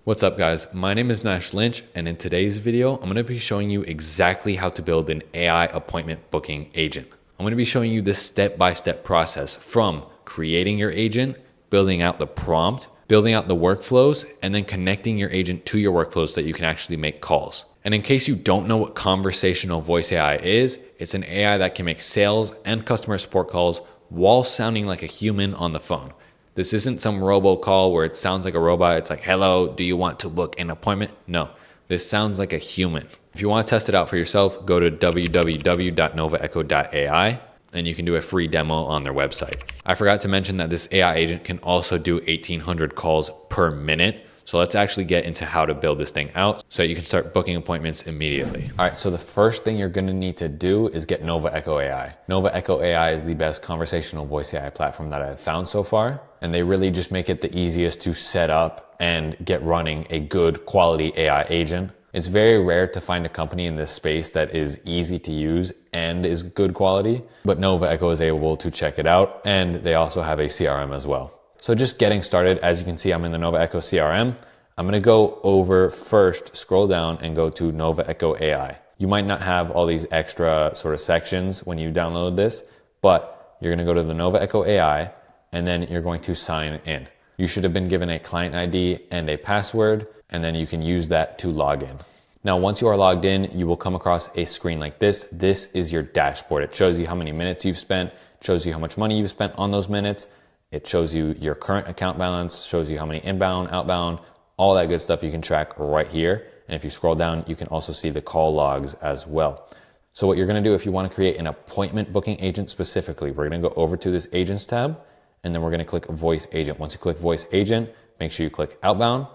What's up guys, my name is Nash Lynch and in today's video, I'm going to be showing you exactly how to build an AI appointment booking agent. I'm going to be showing you this step-by-step process from creating your agent, building out the prompt, building out the workflows, and then connecting your agent to your workflows so that you can actually make calls. And in case you don't know what conversational voice AI is, it's an AI that can make sales and customer support calls while sounding like a human on the phone. This isn't some robocall where it sounds like a robot. It's like, hello, do you want to book an appointment? No, this sounds like a human. If you want to test it out for yourself, go to www.novaecho.ai and you can do a free demo on their website. I forgot to mention that this AI agent can also do 1,800 calls per minute. So let's actually get into how to build this thing out so that you can start booking appointments immediately. All right, so the first thing you're gonna need to do is get Nova Echo AI. Nova Echo AI is the best conversational voice AI platform that I've found so far. And they really just make it the easiest to set up and get running a good quality AI agent. It's very rare to find a company in this space that is easy to use and is good quality, but Nova Echo is able to check it out. And they also have a CRM as well. So just getting started, as you can see, I'm in the Nova Echo CRM. I'm gonna go over first, scroll down and go to Nova Echo AI. You might not have all these extra sort of sections when you download this, but you're gonna go to the Nova Echo AI and then you're going to sign in. You should have been given a client ID and a password, and then you can use that to log in. Now, once you are logged in, you will come across a screen like this. This is your dashboard. It shows you how many minutes you've spent, shows you how much money you've spent on those minutes. It shows you your current account balance, shows you how many inbound, outbound, all that good stuff you can track right here. And if you scroll down, you can also see the call logs as well. So what you're gonna do if you wanna create an appointment booking agent specifically, we're gonna go over to this agents tab, and then we're gonna click voice agent. Once you click voice agent, make sure you click outbound,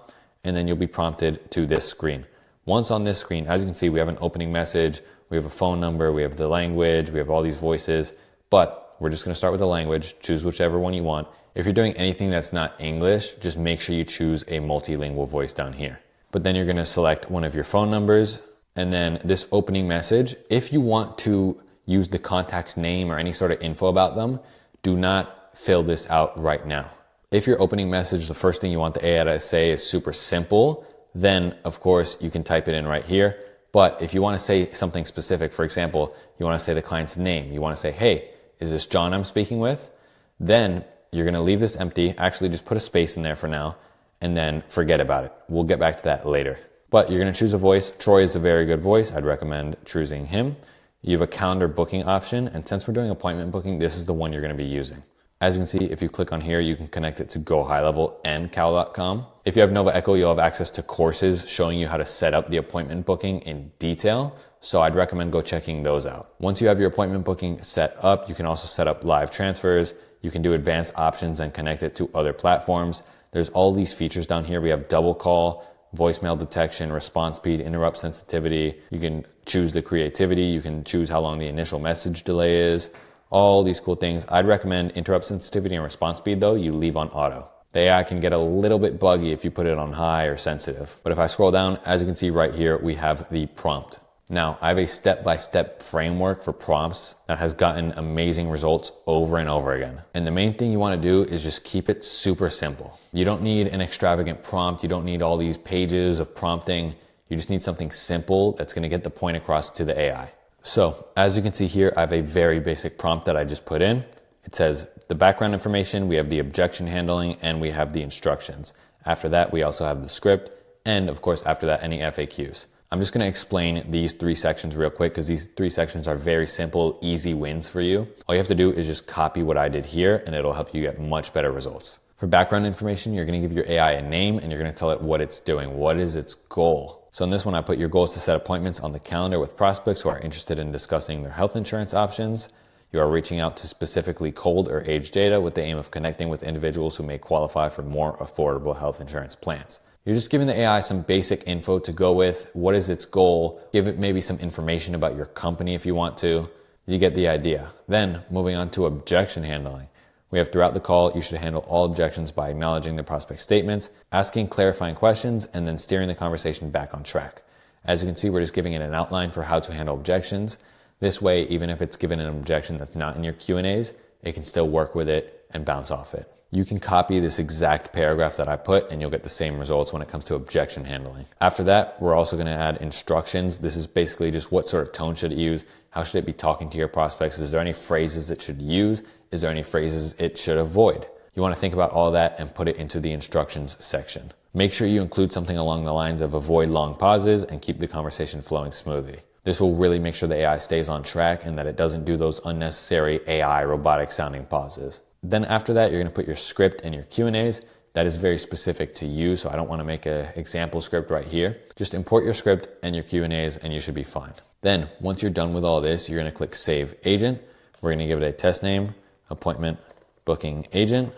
and then you'll be prompted to this screen. Once on this screen, as you can see, we have an opening message, we have a phone number, we have the language, we have all these voices, but we're just gonna start with the language, choose whichever one you want. If you're doing anything that's not English, just make sure you choose a multilingual voice down here. But then you're gonna select one of your phone numbers, and then this opening message. If you want to use the contact's name or any sort of info about them, do not fill this out right now. If your opening message, the first thing you want the AI to say is super simple, then of course you can type it in right here. But if you wanna say something specific, for example, you wanna say the client's name, you wanna say, hey, is this John I'm speaking with? Then you're gonna leave this empty, actually just put a space in there for now, and then forget about it. We'll get back to that later. But you're gonna choose a voice. Troy is a very good voice. I'd recommend choosing him. You have a calendar booking option, and since we're doing appointment booking, this is the one you're gonna be using. As you can see, if you click on here, you can connect it to Go High Level and Cal.com. If you have Nova Echo, you'll have access to courses showing you how to set up the appointment booking in detail. So I'd recommend go checking those out. Once you have your appointment booking set up, you can also set up live transfers. You can do advanced options and connect it to other platforms. There's all these features down here. We have double call, voicemail detection, response speed, interrupt sensitivity. You can choose the creativity. You can choose how long the initial message delay is. All these cool things. I'd recommend interrupt sensitivity and response speed though, you leave on auto. The AI can get a little bit buggy if you put it on high or sensitive. But if I scroll down, as you can see right here, we have the prompt. Now, I have a step-by-step framework for prompts that has gotten amazing results over and over again. And the main thing you want to do is just keep it super simple. You don't need an extravagant prompt. You don't need all these pages of prompting. You just need something simple that's going to get the point across to the AI. So as you can see here, I have a very basic prompt that I just put in. It says the background information, we have the objection handling, and we have the instructions. After that, we also have the script. And of course, after that, any FAQs. I'm just gonna explain these three sections real quick because these three sections are very simple, easy wins for you. All you have to do is just copy what I did here and it'll help you get much better results. For background information, you're gonna give your AI a name and you're gonna tell it what it's doing. What is its goal? So in this one, I put your goal is to set appointments on the calendar with prospects who are interested in discussing their health insurance options. You are reaching out to specifically cold or age data with the aim of connecting with individuals who may qualify for more affordable health insurance plans. You're just giving the AI some basic info to go with. What is its goal? Give it maybe some information about your company if you want to. You get the idea. Then moving on to objection handling. We have throughout the call, you should handle all objections by acknowledging the prospect statements, asking clarifying questions, and then steering the conversation back on track. As you can see, we're just giving it an outline for how to handle objections. This way, even if it's given an objection that's not in your Q&As, it can still work with it and bounce off it. you can copy this exact paragraph that I put and you'll get the same results when it comes to objection handling. After that, we're also going to add instructions. This is basically just what sort of tone should it use? How should it be talking to your prospects? Is there any phrases it should use? Is there any phrases it should avoid? You want to think about all that and put it into the instructions section. Make sure you include something along the lines of avoid long pauses and keep the conversation flowing smoothly. This will really make sure the AI stays on track and that it doesn't do those unnecessary AI robotic sounding pauses. Then after that, you're going to put your script and your Q&As. That is very specific to you, so I don't want to make an example script right here. Just import your script and your Q&As and you should be fine. Then once you're done with all this, you're going to click Save Agent. We're going to give it a test name, appointment booking agent,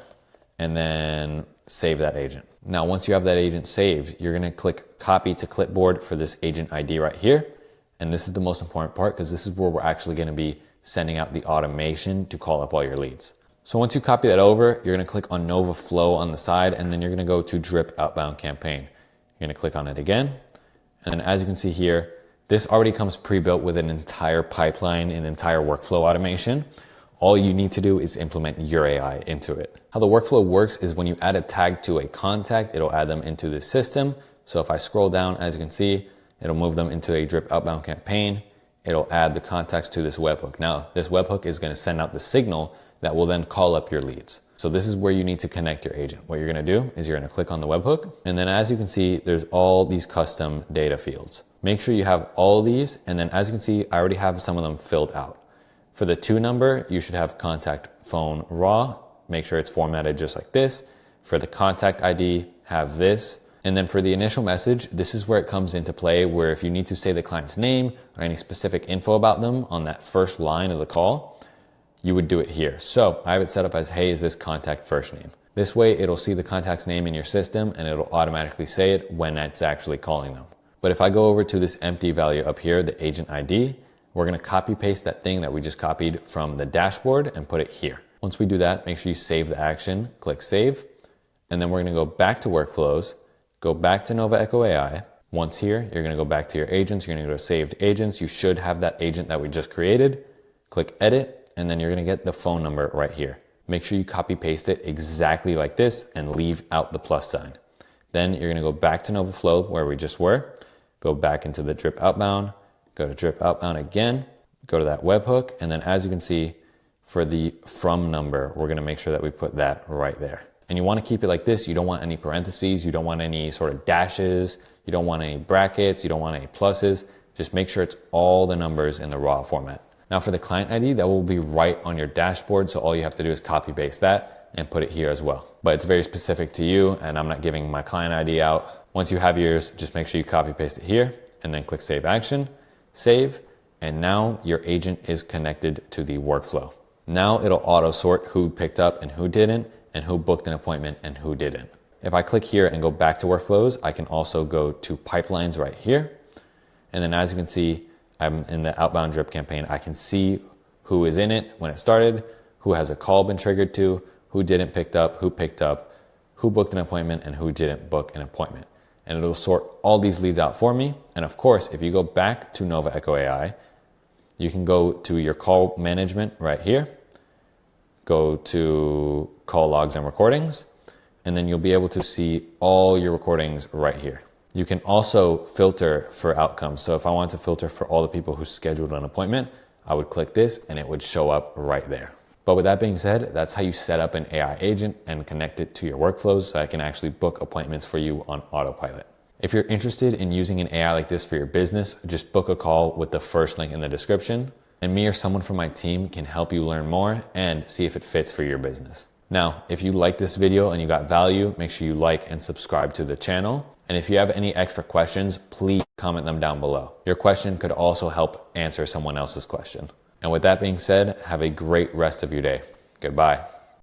and then save that agent. Now, once you have that agent saved, you're going to click Copy to Clipboard for this agent ID right here. And this is the most important part because this is where we're actually going to be sending out the automation to call up all your leads. So once you copy that over, you're going to click on Nova Flow on the side, and then you're going to go to Drip Outbound Campaign. You're going to click on it again. And as you can see here, this already comes pre-built with an entire pipeline, an entire workflow automation. All you need to do is implement your AI into it. How the workflow works is when you add a tag to a contact, it'll add them into the system. So if I scroll down, as you can see, it'll move them into a Drip Outbound Campaign. It'll add the contacts to this webhook. Now, this webhook is going to send out the signal that will then call up your leads. So this is where you need to connect your agent. What you're going to do is you're going to click on the webhook. And then as you can see, there's all these custom data fields. Make sure you have all these. And then as you can see, I already have some of them filled out. For the to number, you should have contact phone raw. Make sure it's formatted just like this. For the contact ID, have this. And then for the initial message, this is where it comes into play, where if you need to say the client's name or any specific info about them on that first line of the call, you would do it here. So I have it set up as, hey, is this contact first name? This way it'll see the contact's name in your system and it'll automatically say it when it's actually calling them. But if I go over to this empty value up here, the agent ID, we're going to copy paste that thing that we just copied from the dashboard and put it here. Once we do that, make sure you save the action, click save. And then we're going to go back to workflows, go back to Nova Echo AI. Once here, you're going to go back to your agents. You're going to go to saved agents. You should have that agent that we just created. Click edit. And then you're going to get the phone number right here. Make sure you copy paste it exactly like this and leave out the plus sign. Then you're going to go back to Nova Flow where we just were, go back into the Drip Outbound, go to Drip Outbound again, go to that webhook. And then as you can see, for the from number, we're going to make sure that we put that right there. And you want to keep it like this. You don't want any parentheses. You don't want any sort of dashes. You don't want any brackets. You don't want any pluses. Just make sure it's all the numbers in the raw format. Now for the client ID, that will be right on your dashboard. So all you have to do is copy paste that and put it here as well. But it's very specific to you and I'm not giving my client ID out. Once you have yours, just make sure you copy paste it here and then click save action, save. And now your agent is connected to the workflow. Now it'll auto sort who picked up and who didn't and who booked an appointment and who didn't. If I click here and go back to workflows, I can also go to pipelines right here. And then as you can see, I'm in the outbound drip campaign. I can see who is in it when it started, who has a call been triggered to, who didn't pick up, who picked up, who booked an appointment, and who didn't book an appointment. And it'll sort all these leads out for me. And of course, if you go back to Nova Echo AI, you can go to your call management right here, go to call logs and recordings, and then you'll be able to see all your recordings right here. You can also filter for outcomes. So if I want to filter for all the people who scheduled an appointment, I would click this and it would show up right there. But with that being said, that's how you set up an AI agent and connect it to your workflows so I can actually book appointments for you on autopilot. If you're interested in using an AI like this for your business, just book a call with the first link in the description, and me or someone from my team can help you learn more and see if it fits for your business. Now, if you like this video and you got value, make sure you like and subscribe to the channel. And if you have any extra questions, please comment them down below. Your question could also help answer someone else's question. And with that being said, have a great rest of your day. Goodbye.